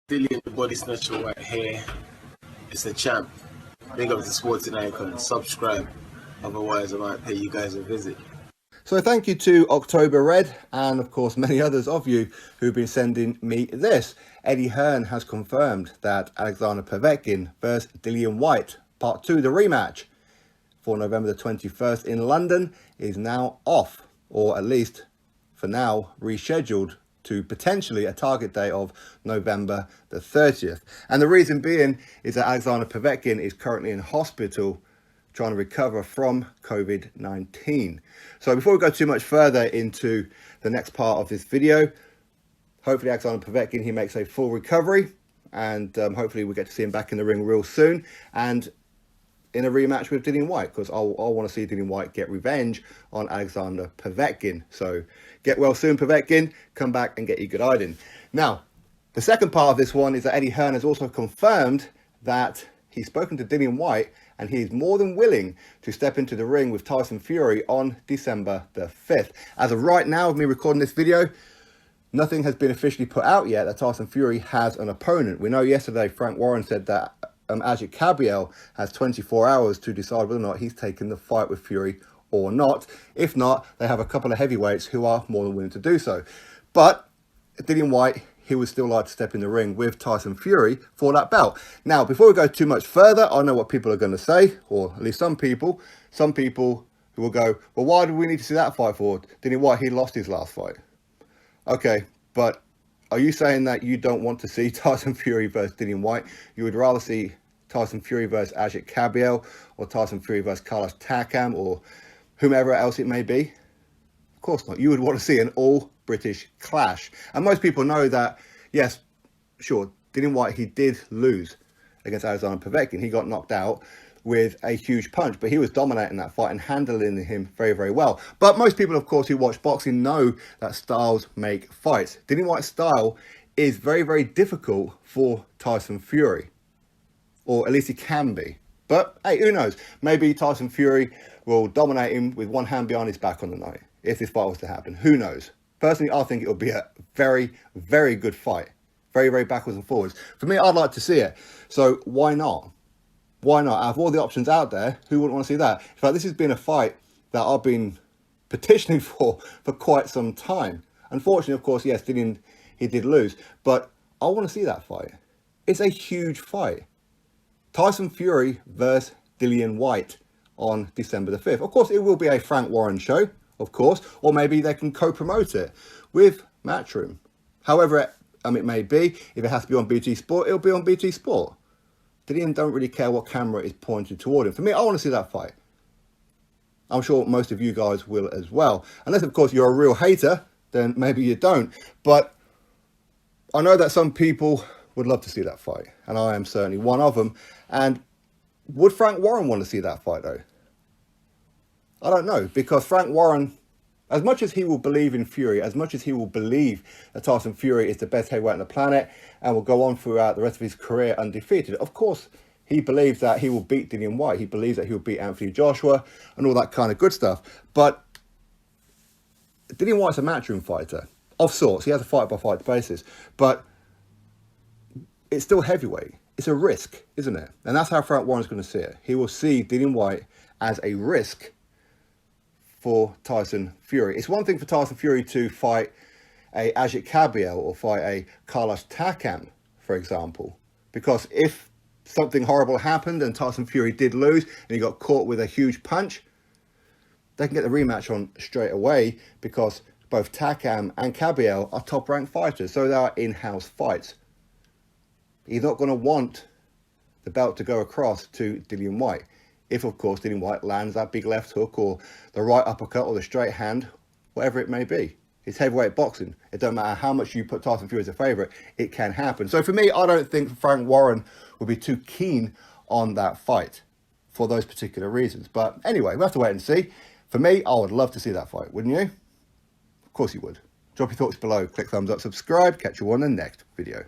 Dillian the Body Snatcher right here. It's a champ. Big up to Sporting Icon. Subscribe. Otherwise, I might pay you guys a visit. So thank you to October Red and of course many others of you who've been sending me this. Eddie Hearn has confirmed that Alexander Povetkin versus Dillian Whyte, part 2, the rematch for November the 21st in London, is now off, or at least for now rescheduled to potentially a target date of November the 30th. And the reason being is that Alexander Povetkin is currently in hospital trying to recover from COVID-19. So before we go too much further into the next part of this video, hopefully Alexander Povetkin, he makes a full recovery, and hopefully we get to see him back in the ring real soon and in a rematch with Dillian Whyte, because I want to see Dillian Whyte get revenge on Alexander Povetkin. So get well soon, Povetkin. Come back and get your good hiding. Now, the second part of this one is that Eddie Hearn has also confirmed that he's spoken to Dillian Whyte and he is more than willing to step into the ring with Tyson Fury on December the 5th. As of right now, with me recording this video, nothing has been officially put out yet that Tyson Fury has an opponent. We know yesterday Frank Warren said that Ajit Kabiel has 24 hours to decide whether or not he's taking the fight with Fury or not. If not, they have a couple of heavyweights who are more than willing to do so. But Dillian Whyte, he would still like to step in the ring with Tyson Fury for that belt. Now, before we go too much further, I know what people are going to say, or at least some people who will go, well, why do we need to see that fight for? Dillian Whyte, he lost his last fight. Okay, but are you saying that you don't want to see Tyson Fury versus Dillian Whyte? You would rather see Tyson Fury versus Ajit Kabiel, or Tyson Fury versus Carlos Takam, or whomever else it may be? Of course not. You would want to see an all-British clash. And most people know that, yes, sure, Dillian Whyte, he did lose against Alexander Povetkin. He got knocked out with a huge punch, but he was dominating that fight and handling him very, very well. But most people, of course, who watch boxing know that styles make fights. Dillian Whyte's style is very, very difficult for Tyson Fury, or at least it can be. But hey, who knows? Maybe Tyson Fury will dominate him with one hand behind his back on the night, if this fight was to happen. Who knows? Personally, I think it will be a very, very good fight. Very, very backwards and forwards. For me, I'd like to see it. So why not? Why not? Out of all the options out there, who wouldn't want to see that? In fact, this has been a fight that I've been petitioning for quite some time. Unfortunately, of course, yes, Dillian, he did lose. But I want to see that fight. It's a huge fight. Tyson Fury versus Dillian Whyte on December the 5th. Of course, it will be a Frank Warren show, of course. Or maybe they can co-promote it with Matchroom. However it may be, if it has to be on BT Sport, it'll be on BT Sport. Dillian don't really care what camera is pointed toward him. For me, I want to see that fight. I'm sure most of you guys will as well. Unless, of course, you're a real hater, then maybe you don't. But I know that some people would love to see that fight, and I am certainly one of them. And would Frank Warren want to see that fight, though? I don't know, because Frank Warren, as much as he will believe in Fury, as much as he will believe that Tyson Fury is the best heavyweight on the planet and will go on throughout the rest of his career undefeated, of course, he believes that he will beat Dillian Whyte. He believes that he will beat Anthony Joshua and all that kind of good stuff. But Dillian Whyte's a matchroom fighter of sorts. He has a fight-by-fight basis. But it's still heavyweight. It's a risk, isn't it? And that's how Frank Warren's going to see it. He will see Dillian Whyte as a risk for Tyson Fury. It's one thing for Tyson Fury to fight a Ajit Kabiel or fight a Carlos Takam, for example. Because if something horrible happened and Tyson Fury did lose and he got caught with a huge punch, they can get the rematch on straight away, because both Takam and Kabiel are top-ranked fighters, so they are in-house fights. He's not going to want the belt to go across to Dillian Whyte. If, of course, Dillian Whyte lands that big left hook or the right uppercut or the straight hand, whatever it may be. It's heavyweight boxing. It doesn't matter how much you put Tyson Fury as a favourite, it can happen. So for me, I don't think Frank Warren would be too keen on that fight for those particular reasons. But anyway, we'll have to wait and see. For me, I would love to see that fight, wouldn't you? Of course you would. Drop your thoughts below, click thumbs up, subscribe, catch you on the next video.